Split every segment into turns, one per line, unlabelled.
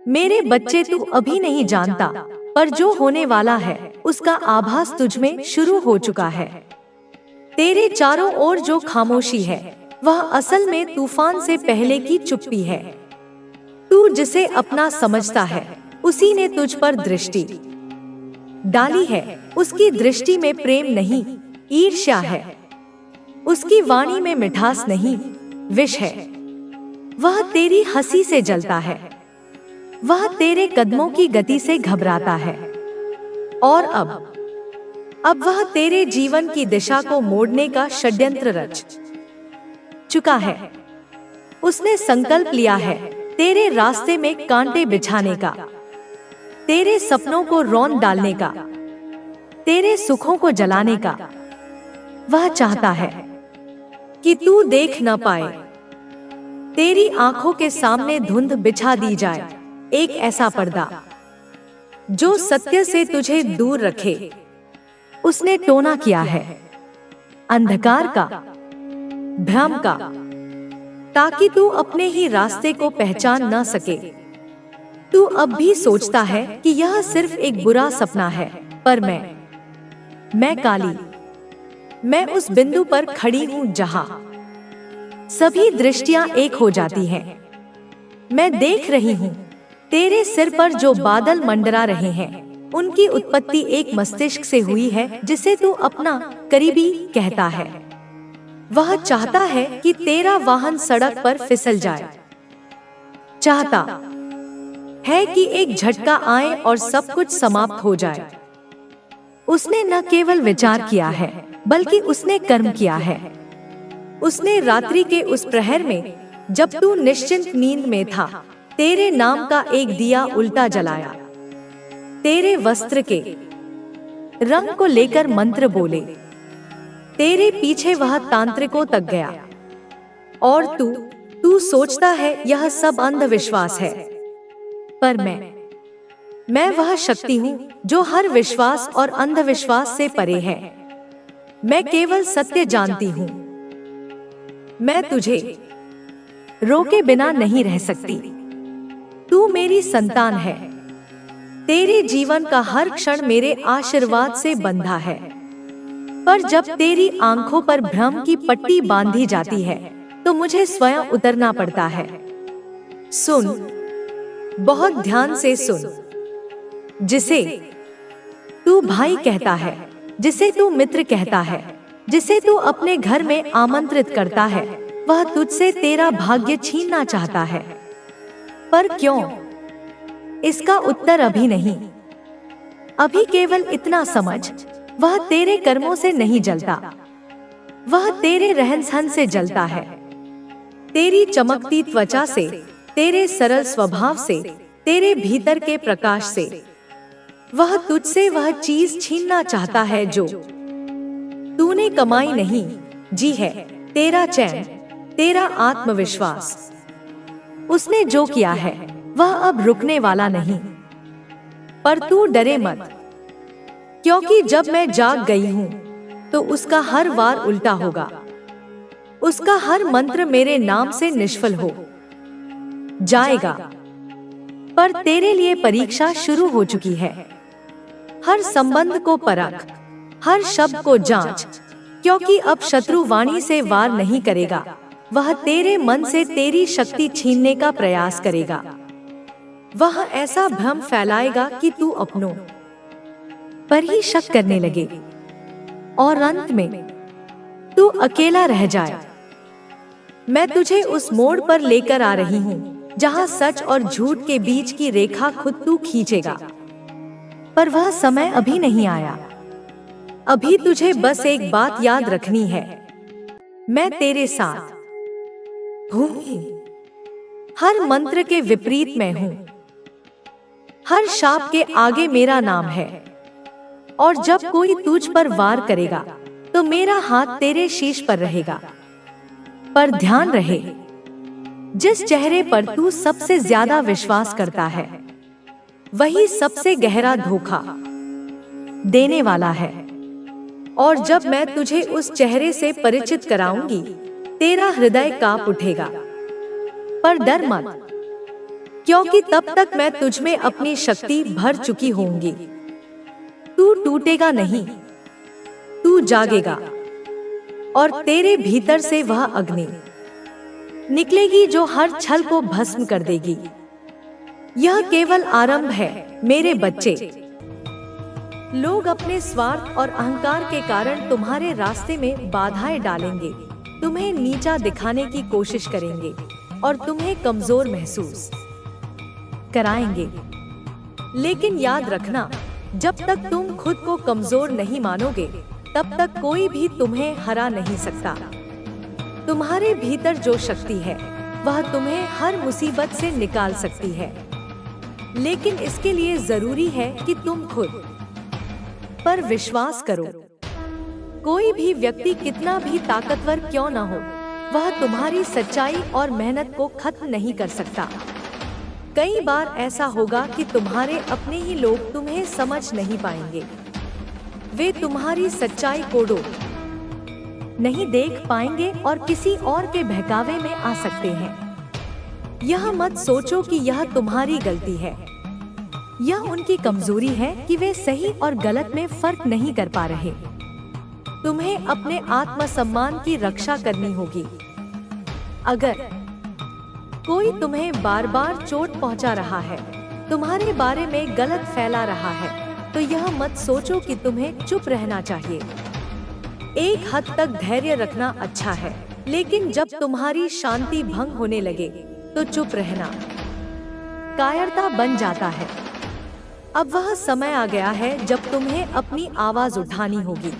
मेरे बच्चे, तू अभी नहीं जानता, पर जो होने वाला है उसका आभास तुझ में शुरू हो चुका है। तेरे चारों ओर जो खामोशी है वह असल में तूफान से पहले की चुप्पी है। तू जिसे अपना समझता है उसी ने तुझ पर दृष्टि डाली है। उसकी दृष्टि में प्रेम नहीं, ईर्ष्या है। उसकी वाणी में मिठास नहीं, विष है। वह तेरी हंसी से जलता है, वह तेरे कदमों की गति से घबराता है। और अब वह तेरे जीवन की दिशा को मोड़ने का षड्यंत्र रच चुका है। उसने संकल्प लिया है तेरे रास्ते में कांटे बिछाने का, तेरे सपनों को रौंद डालने का, तेरे सुखों को जलाने का। वह चाहता है कि तू देख न पाए। तेरी आंखों के सामने धुंध बिछा दी जाए, एक ऐसा पर्दा जो सत्य से तुझे दूर रखे। उसने टोना किया है अंधकार का, भ्रम का, ताकि तू अपने ही रास्ते को पहचान न सके। तू अब भी सोचता है कि यह सिर्फ एक बुरा सपना है, पर मैं काली, मैं उस बिंदु पर खड़ी हूँ जहां सभी दृष्टियां एक हो जाती हैं। मैं देख रही हूँ तेरे सिर पर जो बादल मंडरा रहे हैं, उनकी उत्पत्ति एक मस्तिष्क से हुई है जिसे तू अपना करीबी कहता है। वह चाहता है कि तेरा वाहन सड़क पर फिसल जाए, चाहता है कि एक झटका आए और सब कुछ समाप्त हो जाए। उसने न केवल विचार किया है बल्कि उसने कर्म किया है। उसने रात्रि के उस प्रहर में, जब तू निश्चिंत नींद में था, तेरे नाम का एक दिया उल्टा जलाया। तेरे वस्त्र के रंग को लेकर मंत्र बोले। तेरे पीछे वह तांत्रिकों तक गया। और तू सोचता है यह सब अंधविश्वास है, पर मैं वह शक्ति हूँ जो हर विश्वास और अंधविश्वास से परे है। मैं केवल सत्य जानती हूँ। मैं तुझे रोके बिना नहीं रह सकती। तू मेरी संतान है। तेरे जीवन का हर क्षण मेरे आशीर्वाद से बंधा है। पर जब तेरी आंखों पर भ्रम की पट्टी बांधी जाती है तो मुझे स्वयं उतरना पड़ता है। सुन, बहुत ध्यान से सुन। जिसे तू भाई कहता है, जिसे तू मित्र कहता है, जिसे तू अपने घर में आमंत्रित करता है, वह तुझसे तेरा भाग्य छीनना चाहता है। पर क्यों? इसका उत्तर अभी नहीं। अभी केवल इतना समझ, वह तेरे कर्मों से नहीं जलता, वह तेरे रहन सहन से जलता है। तेरी चमकती त्वचा से, तेरे सरल स्वभाव से, तेरे भीतर के प्रकाश से। वह तुझसे वह चीज छीनना चाहता है जो तूने कमाई नहीं, जी है, तेरा चैन, तेरा आत्मविश्वास। उसने जो किया है वह अब रुकने वाला नहीं। पर तू डरे मत, क्योंकि जब मैं जाग गई हूँ तो उसका हर वार उल्टा होगा। उसका हर मंत्र मेरे नाम से निष्फल हो जाएगा। पर तेरे लिए परीक्षा शुरू हो चुकी है। हर संबंध को परख, हर शब्द को जांच, क्योंकि अब शत्रु वाणी से वार नहीं करेगा, वह तेरे मन से तेरी शक्ति छीनने का प्रयास करेगा। वह ऐसा भ्रम फैलाएगा कि तू अपनों पर ही शक करने लगे और अंत में तू अकेला रह जाए। मैं तुझे उस मोड़ पर लेकर आ रही हूँ जहाँ सच और झूठ के बीच की रेखा खुद तू खींचेगा। पर वह समय अभी नहीं आया। अभी तुझे बस एक बात याद रखनी है, मैं तेरे साथ हूँ। हर मंत्र के विपरीत मैं हूँ। हर शाप के आगे मेरा नाम है। और जब कोई तुझ पर वार करेगा तो मेरा हाथ तेरे शीश पर रहेगा। पर ध्यान रहे, जिस चेहरे पर तू सबसे ज्यादा विश्वास करता है वही सबसे गहरा धोखा देने वाला है। और जब मैं तुझे उस चेहरे से परिचित कराऊंगी, तेरा हृदय कांप उठेगा। पर डर मत, क्योंकि तब तक मैं तुझ में अपनी शक्ति भर चुकी होंगी। तू टूटेगा नहीं, तू जागेगा, और तेरे भीतर से वह अग्नि निकलेगी जो हर छल को भस्म कर देगी। यह केवल आरंभ है मेरे बच्चे। लोग अपने स्वार्थ और अहंकार के कारण तुम्हारे रास्ते में बाधाएं डालेंगे, तुम्हें नीचा दिखाने की कोशिश करेंगे और तुम्हें कमजोर महसूस कराएंगे। लेकिन याद रखना, जब तक तुम खुद को कमजोर नहीं मानोगे, तब तक कोई भी तुम्हें हरा नहीं सकता। तुम्हारे भीतर जो शक्ति है वह तुम्हें हर मुसीबत से निकाल सकती है, लेकिन इसके लिए जरूरी है कि तुम खुद पर विश्वास करो। कोई भी व्यक्ति कितना भी ताकतवर क्यों न हो, वह तुम्हारी सच्चाई और मेहनत को खत्म नहीं कर सकता। कई बार ऐसा होगा कि तुम्हारे अपने ही लोग तुम्हें समझ नहीं पाएंगे। वे तुम्हारी सच्चाई को नहीं देख पाएंगे और किसी और के बहकावे में आ सकते हैं। यह मत सोचो कि यह तुम्हारी गलती है। यह उनकी कमजोरी है कि वे सही और गलत में फर्क नहीं कर पा रहे। तुम्हें अपने आत्मसम्मान की रक्षा करनी होगी। अगर कोई तुम्हें बार बार चोट पहुंचा रहा है, तुम्हारे बारे में गलत फैला रहा है, तो यह मत सोचो कि तुम्हें चुप रहना चाहिए। एक हद तक धैर्य रखना अच्छा है, लेकिन जब तुम्हारी शांति भंग होने लगे तो चुप रहना कायरता बन जाता है। अब वह समय आ गया है जब तुम्हें अपनी आवाज उठानी होगी।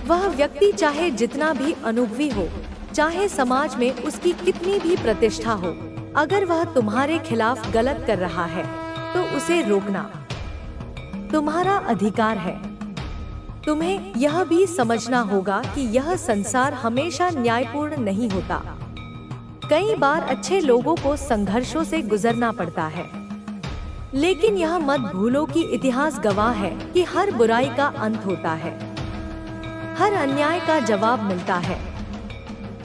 वह व्यक्ति चाहे जितना भी अनुभवी हो, चाहे समाज में उसकी कितनी भी प्रतिष्ठा हो, अगर वह तुम्हारे खिलाफ गलत कर रहा है तो उसे रोकना तुम्हारा अधिकार है। तुम्हें यह भी समझना होगा कि यह संसार हमेशा न्यायपूर्ण नहीं होता। कई बार अच्छे लोगों को संघर्षों से गुजरना पड़ता है, लेकिन यह मत भूलो कि इतिहास गवाह है कि हर बुराई का अंत होता है, हर अन्याय का जवाब मिलता है।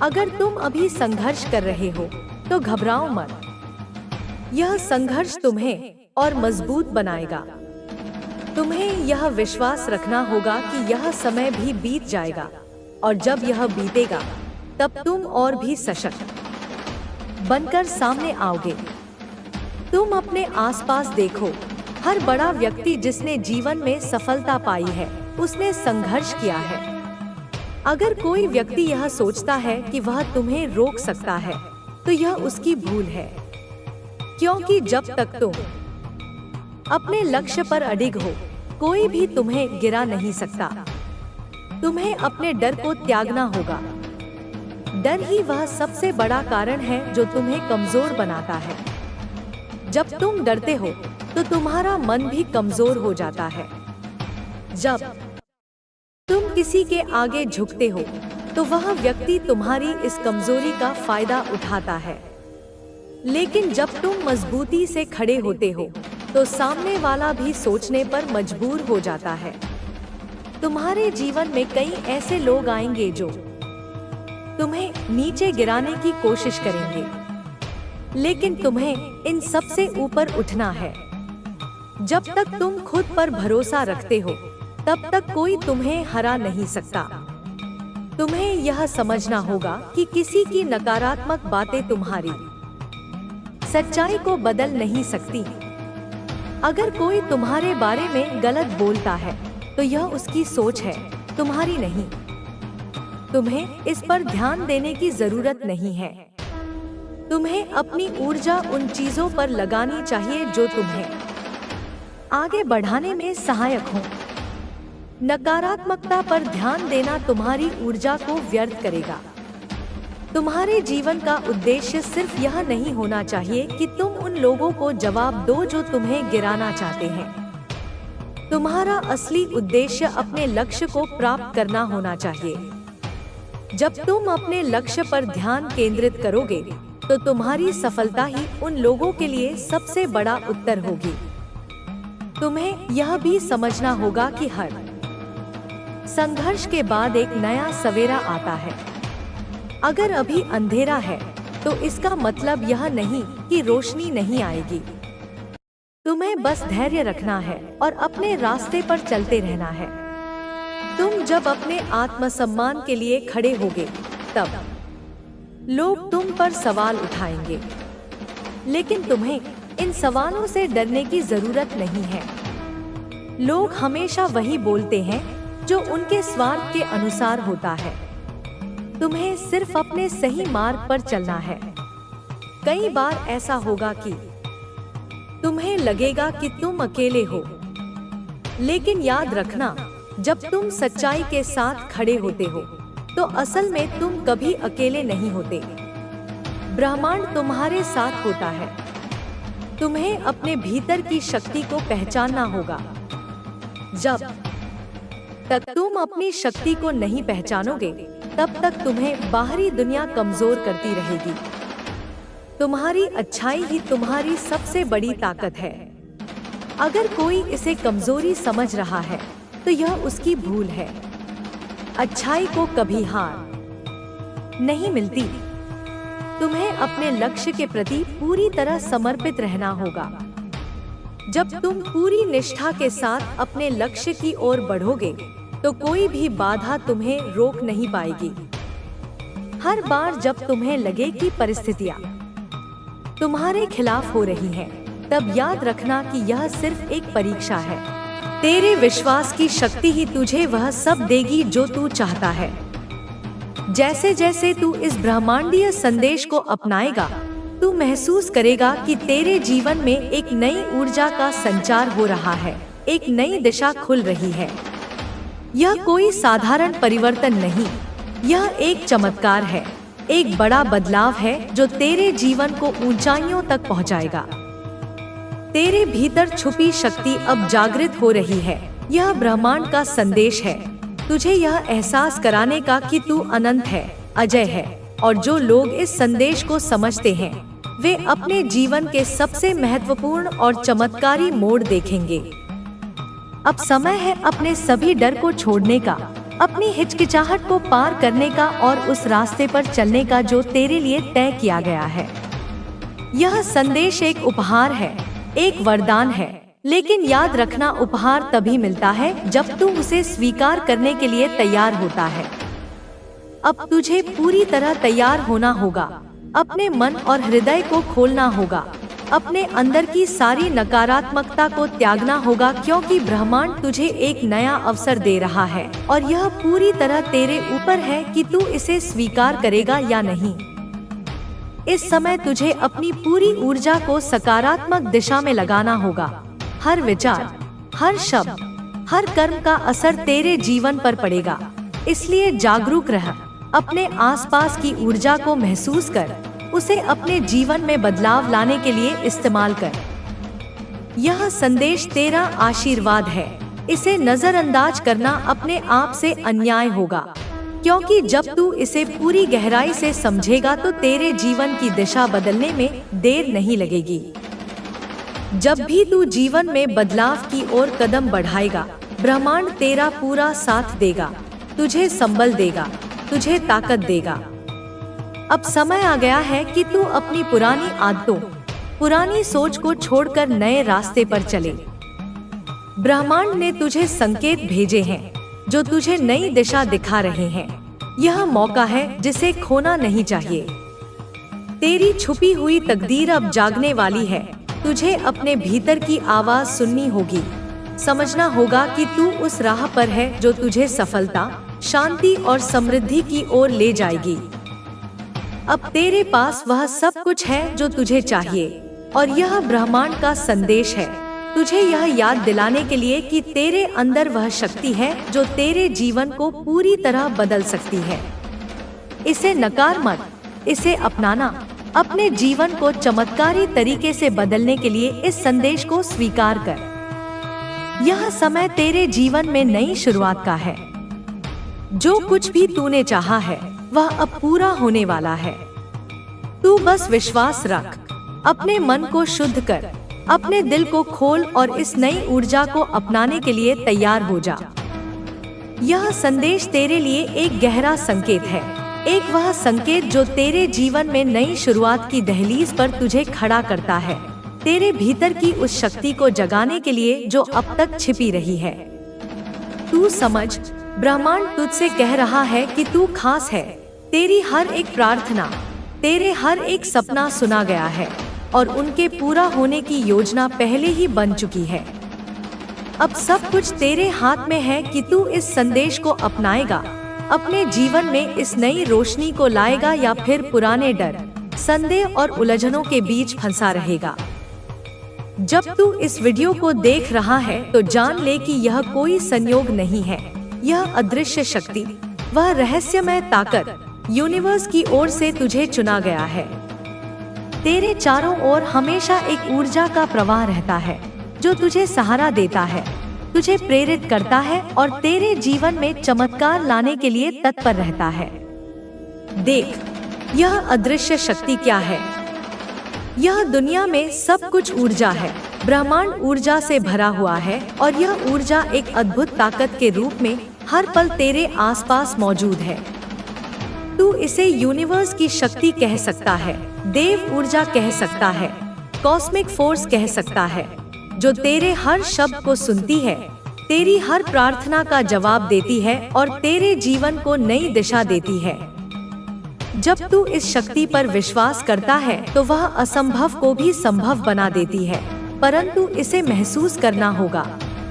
अगर तुम अभी संघर्ष कर रहे हो तो घबराओ मत। यह संघर्ष तुम्हें और मजबूत बनाएगा। तुम्हें यह विश्वास रखना होगा कि यह समय भी बीत जाएगा, और जब यह बीतेगा तब तुम और भी सशक्त बनकर सामने आओगे। तुम अपने आसपास देखो, हर बड़ा व्यक्ति जिसने जीवन में सफलता पाई है, उसने संघर्ष किया है। अगर कोई व्यक्ति यह सोचता है कि वह तुम्हें रोक सकता है, तो यह उसकी भूल है, क्योंकि जब तक तुम अपने लक्ष्य पर अडिग हो, कोई भी तुम्हें गिरा नहीं सकता। तुम्हें अपने डर को त्यागना होगा। डर ही वह सबसे बड़ा कारण है जो तुम्हें कमजोर बनाता है। जब तुम डरते हो तो तुम्हारा मन भी कमजोर हो जाता है। जब तुम किसी के आगे झुकते हो तो वह व्यक्ति तुम्हारी इस कमजोरी का फायदा उठाता है, लेकिन जब तुम मजबूती से खड़े होते हो तो सामने वाला भी सोचने पर मजबूर हो जाता है। तुम्हारे जीवन में कई ऐसे लोग आएंगे जो तुम्हें नीचे गिराने की कोशिश करेंगे, लेकिन तुम्हें इन सब से ऊपर उठना है। जब तक तुम खुद पर भरोसा रखते हो, तब तक कोई तुम्हें हरा नहीं सकता। तुम्हें यह समझना होगा कि किसी की नकारात्मक बातें तुम्हारी सच्चाई को बदल नहीं सकती। अगर कोई तुम्हारे बारे में गलत बोलता है तो यह उसकी सोच है, तुम्हारी नहीं। तुम्हें इस पर ध्यान देने की जरूरत नहीं है। तुम्हें अपनी ऊर्जा उन चीजों पर लगानी चाहिए जो तुम्हें आगे बढ़ाने में सहायक हो। नकारात्मकता पर ध्यान देना तुम्हारी ऊर्जा को व्यर्थ करेगा। तुम्हारे जीवन का उद्देश्य सिर्फ यह नहीं होना चाहिए कि तुम उन लोगों को जवाब दो जो तुम्हें गिराना चाहते हैं। तुम्हारा असली उद्देश्य अपने लक्ष्य को प्राप्त करना होना चाहिए। जब तुम अपने लक्ष्य पर ध्यान केंद्रित करोगे तो तुम्हारी सफलता ही उन लोगों के लिए सबसे बड़ा उत्तर होगी। तुम्हें यह भी समझना होगा कि हर संघर्ष के बाद एक नया सवेरा आता है। अगर अभी अंधेरा है तो इसका मतलब यह नहीं कि रोशनी नहीं आएगी। तुम्हें बस धैर्य रखना है और अपने रास्ते पर चलते रहना है। तुम जब अपने आत्मसम्मान के लिए खड़े होगे, तब लोग तुम पर सवाल उठाएंगे, लेकिन तुम्हें इन सवालों से डरने की जरूरत नहीं है। लोग हमेशा वही बोलते हैं जो उनके स्वार्थ के अनुसार होता है। तुम्हें सिर्फ अपने सही मार्ग पर चलना है। कई बार ऐसा होगा कि तुम्हें लगेगा कि तुम अकेले हो, लेकिन याद रखना, जब तुम सच्चाई के साथ खड़े होते हो तो असल में तुम कभी अकेले नहीं होते। ब्रह्मांड तुम्हारे साथ होता है। तुम्हें अपने भीतर की शक्ति को पहचानना होगा। जब तक तुम अपनी शक्ति को नहीं पहचानोगे, तब तक तुम्हें बाहरी दुनिया कमजोर करती रहेगी। तुम्हारी अच्छाई ही तुम्हारी सबसे बड़ी ताकत है। अगर कोई इसे कमजोरी समझ रहा है तो यह उसकी भूल है। अच्छाई को कभी हार नहीं मिलती। तुम्हें अपने लक्ष्य के प्रति पूरी तरह समर्पित रहना होगा। जब तुम पूरी निष्ठा के साथ अपने लक्ष्य की ओर बढ़ोगे तो कोई भी बाधा तुम्हें रोक नहीं पाएगी। हर बार जब तुम्हें लगे कि परिस्थितियां तुम्हारे खिलाफ हो रही हैं, तब याद रखना कि यह सिर्फ एक परीक्षा है। तेरे विश्वास की शक्ति ही तुझे वह सब देगी जो तू चाहता है। जैसे जैसे तू इस ब्रह्मांडीय संदेश को अपनाएगा, तू महसूस करेगा कि तेरे जीवन में एक नई ऊर्जा का संचार हो रहा है, एक नई दिशा खुल रही है। यह कोई साधारण परिवर्तन नहीं, यह एक चमत्कार है, एक बड़ा बदलाव है जो तेरे जीवन को ऊंचाइयों तक पहुंचाएगा। तेरे भीतर छुपी शक्ति अब जागृत हो रही है। यह ब्रह्मांड का संदेश है, तुझे यह एहसास कराने का कि तू अनंत है, अजय है। और जो लोग इस संदेश को समझते हैं, वे अपने जीवन के सबसे महत्वपूर्ण और चमत्कारी मोड़ देखेंगे। अब समय है अपने सभी डर को छोड़ने का, अपनी हिचकिचाहट को पार करने का और उस रास्ते पर चलने का जो तेरे लिए तय किया गया है। यह संदेश एक उपहार है, एक वरदान है, लेकिन याद रखना, उपहार तभी मिलता है जब तू उसे स्वीकार करने के लिए तैयार होता है। अब तुझे पूरी तरह तैयार होना होगा। अपने मन और हृदय को खोलना होगा। अपने अंदर की सारी नकारात्मकता को त्यागना होगा, क्योंकि ब्रह्मांड तुझे एक नया अवसर दे रहा है और यह पूरी तरह तेरे ऊपर है कि तू इसे स्वीकार करेगा या नहीं। इस समय तुझे अपनी पूरी ऊर्जा को सकारात्मक दिशा में लगाना होगा। हर विचार, हर शब्द, हर कर्म का असर तेरे जीवन पर पड़ेगा। इसलिए जागरूक रह। अपने आसपास की ऊर्जा को महसूस कर, उसे अपने जीवन में बदलाव लाने के लिए इस्तेमाल कर। यह संदेश तेरा आशीर्वाद है। इसे नजरअंदाज करना अपने आप से अन्याय होगा, क्योंकि जब तू इसे पूरी गहराई से समझेगा तो तेरे जीवन की दिशा बदलने में देर नहीं लगेगी। जब भी तू जीवन में बदलाव की ओर कदम बढ़ाएगा, ब्रह्मांड तेरा पूरा साथ देगा, तुझे संबल देगा, तुझे ताकत देगा। अब समय आ गया है कि तू अपनी पुरानी आदतों, पुरानी सोच को छोड़कर नए रास्ते पर चले। ब्रह्मांड ने तुझे संकेत भेजे हैं जो तुझे नई दिशा दिखा रहे हैं। यह मौका है जिसे खोना नहीं चाहिए। तेरी छुपी हुई तकदीर अब जागने वाली है। तुझे अपने भीतर की आवाज सुननी होगी। समझना होगा कि तू उस राह पर है जो तुझे सफलता, शांति और समृद्धि की ओर ले जाएगी। अब तेरे पास वह सब कुछ है जो तुझे चाहिए, और यह ब्रह्मांड का संदेश है तुझे यह याद दिलाने के लिए कि तेरे अंदर वह शक्ति है जो तेरे जीवन को पूरी तरह बदल सकती है। इसे नकार मत, इसे अपनाना। अपने जीवन को चमत्कारी तरीके से बदलने के लिए इस संदेश को स्वीकार कर। यह समय तेरे जीवन में नई शुरुआत का है। जो कुछ भी तूने चाहा है वह अब पूरा होने वाला है। तू बस विश्वास रख, अपने मन को शुद्ध कर, अपने दिल को खोल और इस नई ऊर्जा को अपनाने के लिए तैयार हो जा। यह संदेश तेरे लिए एक गहरा संकेत है। एक वह संकेत जो तेरे जीवन में नई शुरुआत की दहलीज पर तुझे खड़ा करता है, तेरे भीतर की उस शक्ति को जगाने के लिए जो अब तक छिपी रही है। तू समझ, ब्रह्मांड तुझसे कह रहा है कि तू खास है। तेरी हर एक प्रार्थना, तेरे हर एक सपना सुना गया है और उनके पूरा होने की योजना पहले ही बन चुकी है। अब सब कुछ तेरे हाथ में है कि तू इस संदेश को अपनाएगा, अपने जीवन में इस नई रोशनी को लाएगा या फिर पुराने डर, संदेह और उलझनों के बीच फंसा रहेगा। जब तू इस वीडियो को देख रहा है तो जान ले कि यह कोई संयोग नहीं है। यह अदृश्य शक्ति, वह रहस्यमय ताकत यूनिवर्स की ओर से तुझे चुना गया है। तेरे चारों ओर हमेशा एक ऊर्जा का प्रवाह रहता है जो तुझे सहारा देता है, तुझे प्रेरित करता है और तेरे जीवन में चमत्कार लाने के लिए तत्पर रहता है। देख, यह अदृश्य शक्ति क्या है? यह दुनिया में सब कुछ ऊर्जा है। ब्रह्मांड ऊर्जा से भरा हुआ है और यह ऊर्जा एक अद्भुत ताकत के रूप में हर पल तेरे आसपास मौजूद है। तू इसे यूनिवर्स की शक्ति कह सकता है, देव ऊर्जा कह सकता है, कॉस्मिक फोर्स कह सकता है, जो तेरे हर शब्द को सुनती है, तेरी हर प्रार्थना का जवाब देती है और तेरे जीवन को नई दिशा देती है। जब तू इस शक्ति पर विश्वास करता है तो वह असंभव को भी संभव बना देती है, परंतु इसे महसूस करना होगा,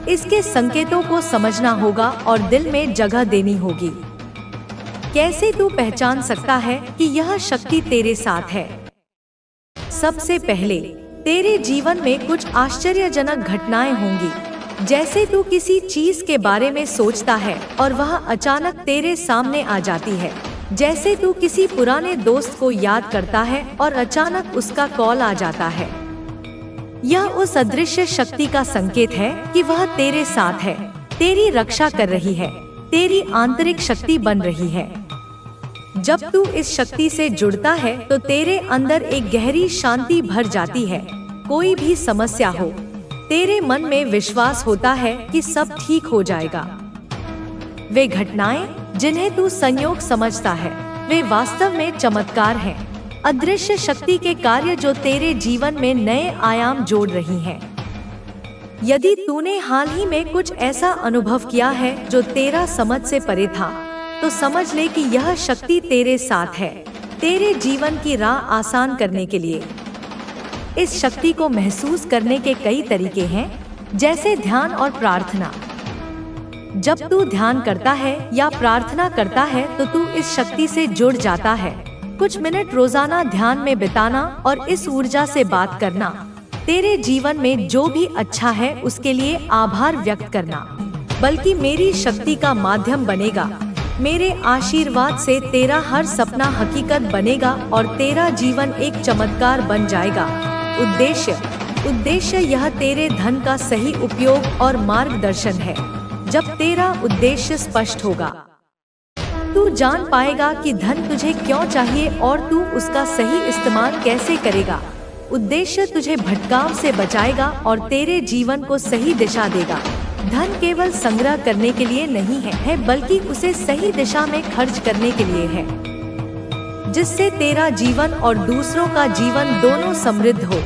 इसके संकेतों को समझना होगा और दिल में जगह देनी होगी। कैसे तू पहचान सकता है कि यह शक्ति तेरे साथ है? सबसे पहले, तेरे जीवन में कुछ आश्चर्यजनक घटनाएं होंगी। जैसे तू किसी चीज के बारे में सोचता है और वह अचानक तेरे सामने आ जाती है। जैसे तू किसी पुराने दोस्त को याद करता है और अचानक उसका कॉल आ जाता है। यह उस अदृश्य शक्ति का संकेत है कि वह तेरे साथ है, तेरी रक्षा कर रही है, तेरी आंतरिक शक्ति बन रही है। जब तू इस शक्ति से जुड़ता है तो तेरे अंदर एक गहरी शांति भर जाती है। कोई भी समस्या हो, तेरे मन में विश्वास होता है कि सब ठीक हो जाएगा। वे घटनाएं जिन्हें तू संयोग समझता है, वे वास्तव में चमत्कार हैं, अदृश्य शक्ति के कार्य जो तेरे जीवन में नए आयाम जोड़ रही हैं। यदि तूने हाल ही में कुछ ऐसा अनुभव किया है जो तेरा समझ से परे था, तो समझ ले कि यह शक्ति तेरे साथ है, तेरे जीवन की राह आसान करने के लिए। इस शक्ति को महसूस करने के कई तरीके हैं, जैसे ध्यान और प्रार्थना। जब तू ध्यान करता है या प्रार्थना करता है तो तू इस शक्ति से जुड़ जाता है। कुछ मिनट रोजाना ध्यान में बिताना और इस ऊर्जा से बात करना, तेरे जीवन में जो भी अच्छा है उसके लिए आभार व्यक्त करना, बल्कि मेरी शक्ति का माध्यम बनेगा। मेरे आशीर्वाद से तेरा हर सपना हकीकत बनेगा और तेरा जीवन एक चमत्कार बन जाएगा। उद्देश्य यह तेरे धन का सही उपयोग और मार्गदर्शन है। जब तेरा उद्देश्य स्पष्ट होगा, तू जान पाएगा कि धन तुझे क्यों चाहिए और तू उसका सही इस्तेमाल कैसे करेगा। उद्देश्य तुझे भटकाव से बचाएगा और तेरे जीवन को सही दिशा देगा। धन केवल संग्रह करने के लिए नहीं है, बल्कि उसे सही दिशा में खर्च करने के लिए है, जिससे तेरा जीवन और दूसरों का जीवन दोनों समृद्ध हो।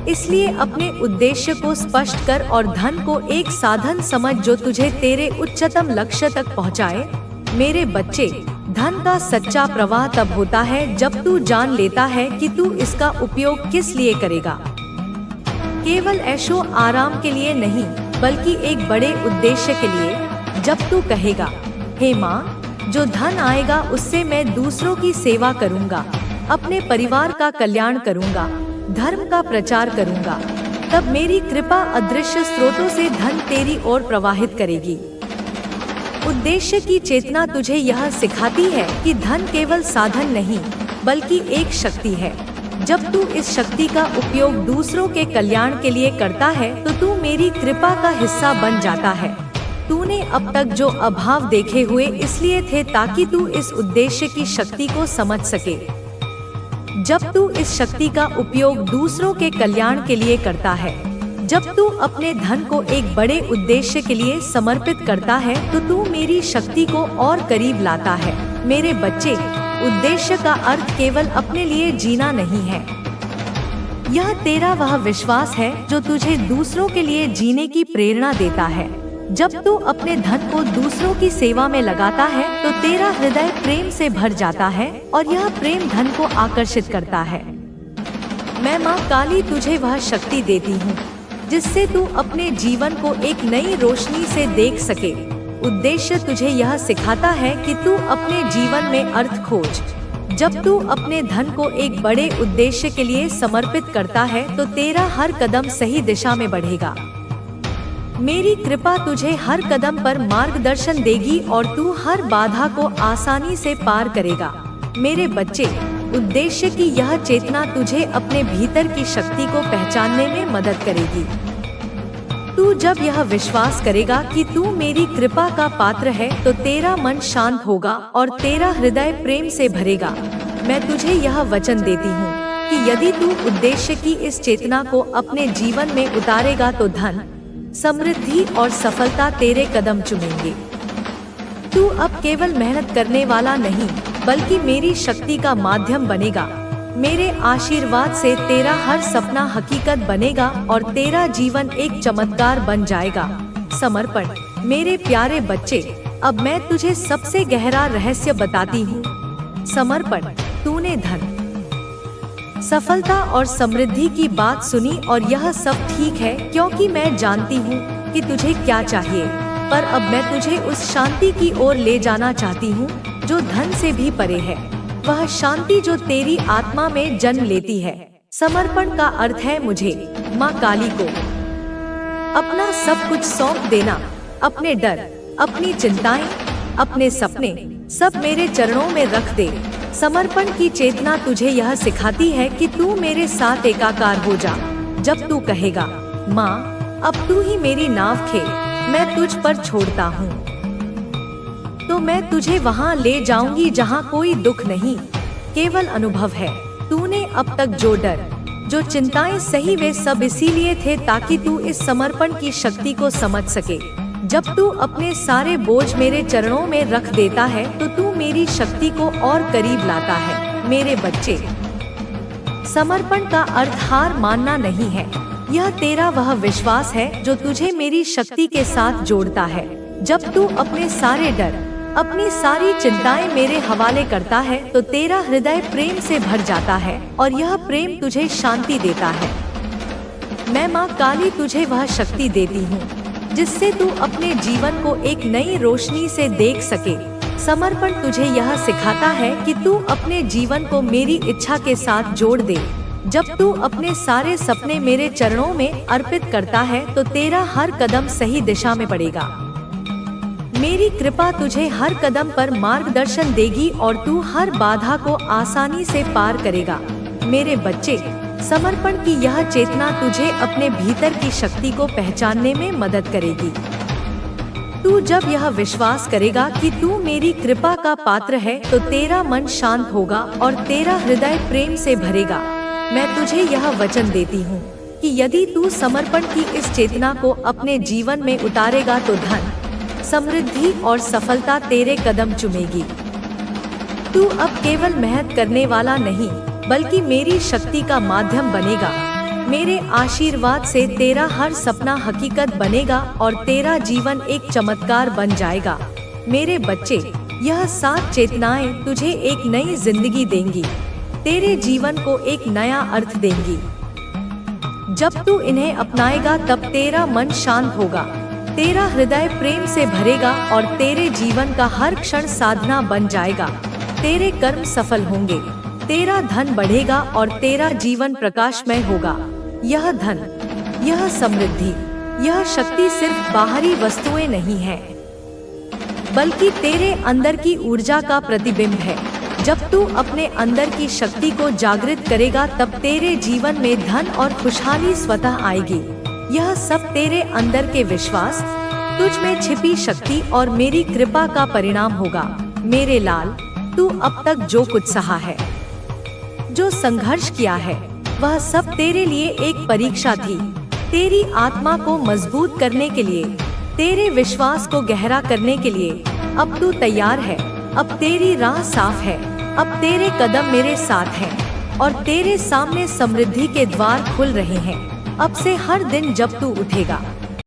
इसलिए अपने उद्देश्य को स्पष्ट कर और धन को एक साधन समझ जो तुझे तेरे उच्चतम लक्ष्य तक पहुंचाए। मेरे बच्चे, धन का सच्चा प्रवाह तब होता है जब तू जान लेता है कि तू इसका उपयोग किस लिए करेगा। केवल ऐशो आराम के लिए नहीं, बल्कि एक बड़े उद्देश्य के लिए। जब तू कहेगा, हे माँ, जो धन आएगा उससे मैं दूसरों की सेवा करूँगा, अपने परिवार का कल्याण करूँगा, धर्म का प्रचार करूँगा, तब मेरी कृपा अदृश्य स्रोतों से धन तेरी ओर प्रवाहित करेगी। उद्देश्य की चेतना तुझे यह सिखाती है कि धन केवल साधन नहीं, बल्कि एक शक्ति है। जब तू इस शक्ति का उपयोग दूसरों के कल्याण के लिए करता है तो तू मेरी कृपा का हिस्सा बन जाता है। तूने अब तक जो अभाव देखे हुए इसलिए थे ताकि तू इस उद्देश्य की शक्ति को समझ सके। जब तू इस शक्ति का उपयोग दूसरों के कल्याण के लिए करता है, जब तू अपने धन को एक बड़े उद्देश्य के लिए समर्पित करता है तो तू मेरी शक्ति को और करीब लाता है। मेरे बच्चे, उद्देश्य का अर्थ केवल अपने लिए जीना नहीं है। यह तेरा वह विश्वास है जो तुझे दूसरों के लिए जीने की प्रेरणा देता है। जब तू अपने धन को दूसरों की सेवा में लगाता है तो तेरा हृदय प्रेम से भर जाता है और यह प्रेम धन को आकर्षित करता है। मैं माँ काली तुझे वह शक्ति देती हूँ जिससे तू अपने जीवन को एक नई रोशनी से देख सके। उद्देश्य तुझे यह सिखाता है कि तू अपने जीवन में अर्थ खोज। जब तू अपने धन को एक बड़े उद्देश्य के लिए समर्पित करता है तो तेरा हर कदम सही दिशा में बढ़ेगा। मेरी कृपा तुझे हर कदम पर मार्गदर्शन देगी और तू हर बाधा को आसानी से पार करेगा। मेरे बच्चे, उद्देश्य की यह चेतना तुझे अपने भीतर की शक्ति को पहचानने में मदद करेगी। तू जब यह विश्वास करेगा कि तू मेरी कृपा का पात्र है तो तेरा मन शांत होगा और तेरा हृदय प्रेम से भरेगा। मैं तुझे यह वचन देती हूँ कि यदि तू उद्देश्य की इस चेतना को अपने जीवन में उतारेगा तो धन, समृद्धि और सफलता तेरे कदम चूमेंगे। तू अब केवल मेहनत करने वाला नहीं बल्कि मेरी शक्ति का माध्यम बनेगा। मेरे आशीर्वाद से तेरा हर सपना हकीकत बनेगा और तेरा जीवन एक चमत्कार बन जाएगा। समर्पण। मेरे प्यारे बच्चे, अब मैं तुझे सबसे गहरा रहस्य बताती हूँ। समर्पण। तूने धन, सफलता और समृद्धि की बात सुनी और यह सब ठीक है क्योंकि मैं जानती हूँ कि तुझे क्या चाहिए, पर अब मैं तुझे उस शांति की ओर ले जाना चाहती हूँ जो धन से भी परे है। वह शांति जो तेरी आत्मा में जन्म लेती है। समर्पण का अर्थ है मुझे, माँ काली को, अपना सब कुछ सौंप देना। अपने डर, अपनी चिंताएं, अपने सपने सब मेरे चरणों में रख दे। समर्पण की चेतना तुझे यह सिखाती है कि तू मेरे साथ एकाकार हो जा। जब तू कहेगा, माँ अब तू ही मेरी नाव खे, मैं तुझ पर छोड़ता हूँ, तो मैं तुझे वहाँ ले जाऊंगी जहाँ कोई दुख नहीं, केवल अनुभव है। तूने अब तक जो डर, जो चिंताएं सही वे सब इसीलिए थे ताकि तू इस समर्पण की शक्ति को समझ सके। जब तू अपने सारे बोझ मेरे चरणों में रख देता है तो तू मेरी शक्ति को और करीब लाता है। मेरे बच्चे, समर्पण का अर्थ हार मानना नहीं है। यह तेरा वह विश्वास है जो तुझे मेरी शक्ति के साथ जोड़ता है। जब तू अपने सारे डर, अपनी सारी चिंताएं मेरे हवाले करता है तो तेरा हृदय प्रेम से भर जाता है और यह प्रेम तुझे शांति देता है। मैं माँ काली तुझे वह शक्ति देती हूँ जिससे तू अपने जीवन को एक नई रोशनी से देख सके। समर्पण तुझे यह सिखाता है कि तू अपने जीवन को मेरी इच्छा के साथ जोड़ दे। जब तू अपने सारे सपने मेरे चरणों में अर्पित करता है तो तेरा हर कदम सही दिशा में बढ़ेगा। मेरी कृपा तुझे हर कदम पर मार्गदर्शन देगी और तू हर बाधा को आसानी से पार करेगा। मेरे बच्चे, समर्पण की यह चेतना तुझे अपने भीतर की शक्ति को पहचानने में मदद करेगी। तू जब यह विश्वास करेगा कि तू मेरी कृपा का पात्र है तो तेरा मन शांत होगा और तेरा हृदय प्रेम से भरेगा। मैं तुझे यह वचन देती हूँ कि यदि तू समर्पण की इस चेतना को अपने जीवन में उतारेगा तो धन, समृद्धि और सफलता तेरे कदम चूमेगी। तू अब केवल मेहनत करने वाला नहीं बल्कि मेरी शक्ति का माध्यम बनेगा। मेरे आशीर्वाद से तेरा हर सपना हकीकत बनेगा और तेरा जीवन एक चमत्कार बन जाएगा। मेरे बच्चे, यह 7 चेतनाएं तुझे एक नई जिंदगी देंगी, तेरे जीवन को एक नया अर्थ देंगी। जब तू इन्हें अपनाएगा तब तेरा मन शांत होगा, तेरा हृदय प्रेम से भरेगा और तेरे जीवन का हर क्षण साधना बन जाएगा। तेरे कर्म सफल होंगे, तेरा धन बढ़ेगा और तेरा जीवन प्रकाशमय होगा। यह धन, यह समृद्धि, यह शक्ति सिर्फ बाहरी वस्तुएं नहीं है बल्कि तेरे अंदर की ऊर्जा का प्रतिबिंब है। जब तू अपने अंदर की शक्ति को जागृत करेगा तब तेरे जीवन में धन और खुशहाली स्वतः आएगी। यह सब तेरे अंदर के विश्वास, तुझ में छिपी शक्ति और मेरी कृपा का परिणाम होगा। मेरे लाल, तू अब तक जो कुछ सहा है, जो संघर्ष किया है, वह सब तेरे लिए एक परीक्षा थी। तेरी आत्मा को मजबूत करने के लिए, तेरे विश्वास को गहरा करने के लिए। अब तू तैयार है, अब तेरी राह साफ है, अब तेरे कदम मेरे साथ हैं और तेरे सामने समृद्धि के द्वार खुल रहे हैं। अब से हर दिन जब तू उठेगा